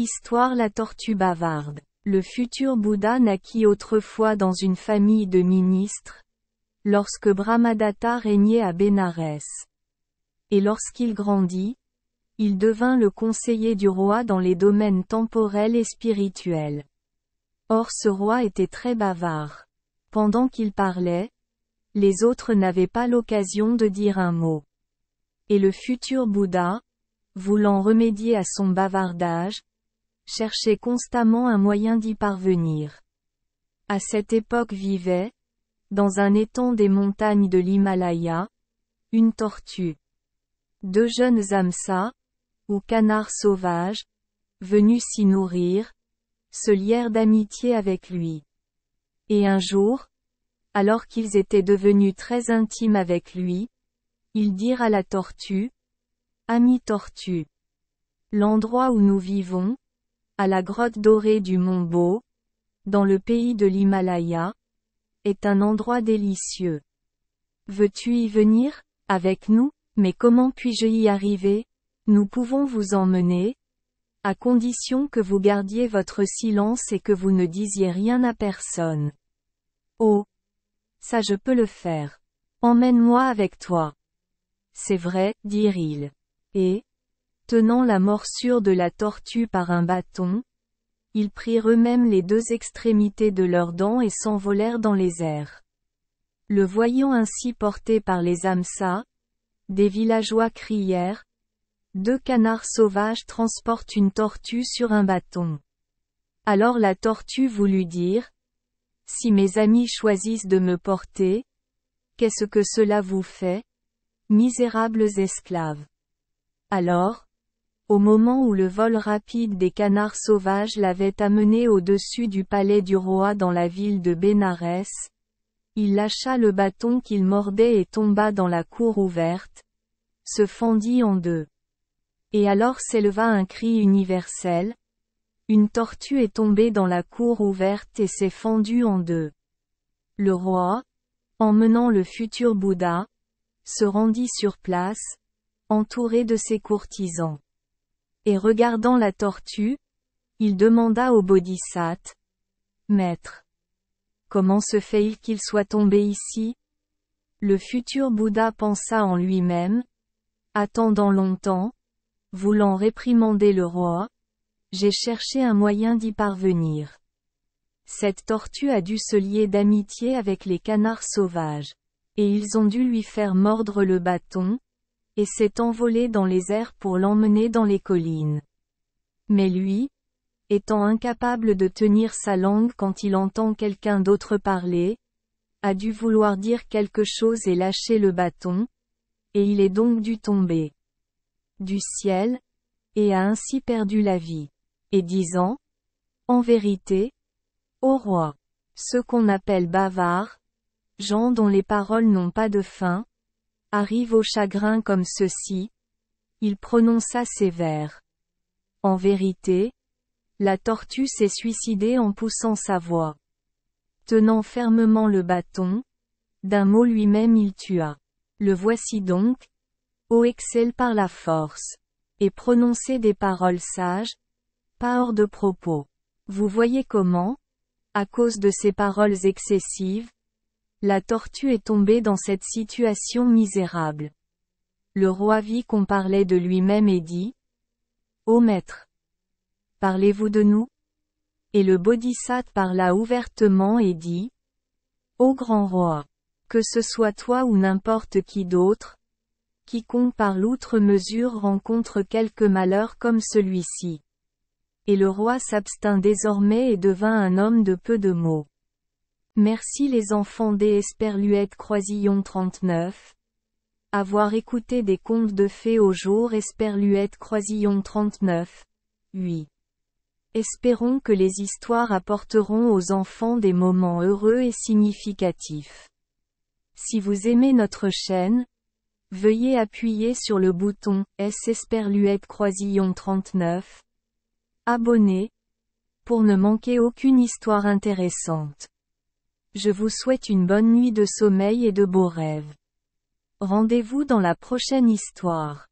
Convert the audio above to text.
Histoire La tortue bavarde. Le futur Bouddha naquit autrefois dans une famille de ministres, lorsque Brahmadatta régnait à Bénarès. Et lorsqu'il grandit, il devint le conseiller du roi dans les domaines temporels et spirituels. Or ce roi était très bavard. Pendant qu'il parlait, les autres n'avaient pas l'occasion de dire un mot. Et le futur Bouddha, voulant remédier à son bavardage, cherchait constamment un moyen d'y parvenir. À cette époque vivait, dans un étang des montagnes de l'Himalaya, une tortue. Deux jeunes hamsas, ou canards sauvages, venus s'y nourrir, se lièrent d'amitié avec lui. Et un jour, alors qu'ils étaient devenus très intimes avec lui, ils dirent à la tortue, « Ami tortue, l'endroit où nous vivons, à la grotte dorée du mont Bo, dans le pays de l'Himalaya, est un endroit délicieux. Veux-tu y venir, avec nous? Mais comment puis-je y arriver? Nous pouvons vous emmener, à condition que vous gardiez votre silence et que vous ne disiez rien à personne. Oh! Ça je peux le faire. Emmène-moi avec toi. C'est vrai, dirent-ils. Et, tenant la morsure de la tortue par un bâton, ils prirent eux-mêmes les deux extrémités de leurs dents et s'envolèrent dans les airs. Le voyant ainsi porté par les hamsas, des villageois crièrent, « Deux canards sauvages transportent une tortue sur un bâton. » Alors la tortue voulut dire, « Si mes amis choisissent de me porter, qu'est-ce que cela vous fait, misérables esclaves? » Alors, au moment où le vol rapide des canards sauvages l'avait amené au-dessus du palais du roi dans la ville de Bénarès, il lâcha le bâton qu'il mordait et tomba dans la cour ouverte, se fendit en deux. Et alors s'éleva un cri universel, une tortue est tombée dans la cour ouverte et s'est fendue en deux. Le roi, emmenant le futur Bouddha, se rendit sur place, entouré de ses courtisans. Et regardant la tortue, il demanda au bodhisattva, « Maître, comment se fait-il qu'il soit tombé ici ?» Le futur Bouddha pensa en lui-même, « Attendant longtemps, voulant réprimander le roi, j'ai cherché un moyen d'y parvenir. Cette tortue a dû se lier d'amitié avec les canards sauvages. Et ils ont dû lui faire mordre le bâton, et s'est envolé dans les airs pour l'emmener dans les collines. Mais lui, étant incapable de tenir sa langue quand il entend quelqu'un d'autre parler, a dû vouloir dire quelque chose et lâcher le bâton, et il est donc dû tomber du ciel, et a ainsi perdu la vie. Et disant, en vérité, ô roi, ceux qu'on appelle bavards, gens dont les paroles n'ont pas de fin, arrivent au chagrin comme ceci, il prononça ces vers. En vérité, la tortue s'est suicidée en poussant sa voix. Tenant fermement le bâton, d'un mot lui-même il tua. Le voici donc, ô excelle par la force, et prononcez des paroles sages, pas hors de propos. Vous voyez comment, à cause de ces paroles excessives, la tortue est tombée dans cette situation misérable. Le roi vit qu'on parlait de lui-même et dit, « Ô maître, parlez-vous de nous ?» Et le bodhisattva parla ouvertement et dit, « Ô grand roi, que ce soit toi ou n'importe qui d'autre, quiconque parle outre mesure rencontre quelque malheur comme celui-ci. » Et le roi s'abstint désormais et devint un homme de peu de mots. Merci les enfants des Esperluette Croisillon 39. Avoir écouté des contes de fées au jour Esperluette Croisillon 39. 8. Espérons que les histoires apporteront aux enfants des moments heureux et significatifs. Si vous aimez notre chaîne, veuillez appuyer sur le bouton S Esperluette Croisillon 39. Abonner, pour ne manquer aucune histoire intéressante. Je vous souhaite une bonne nuit de sommeil et de beaux rêves. Rendez-vous dans la prochaine histoire.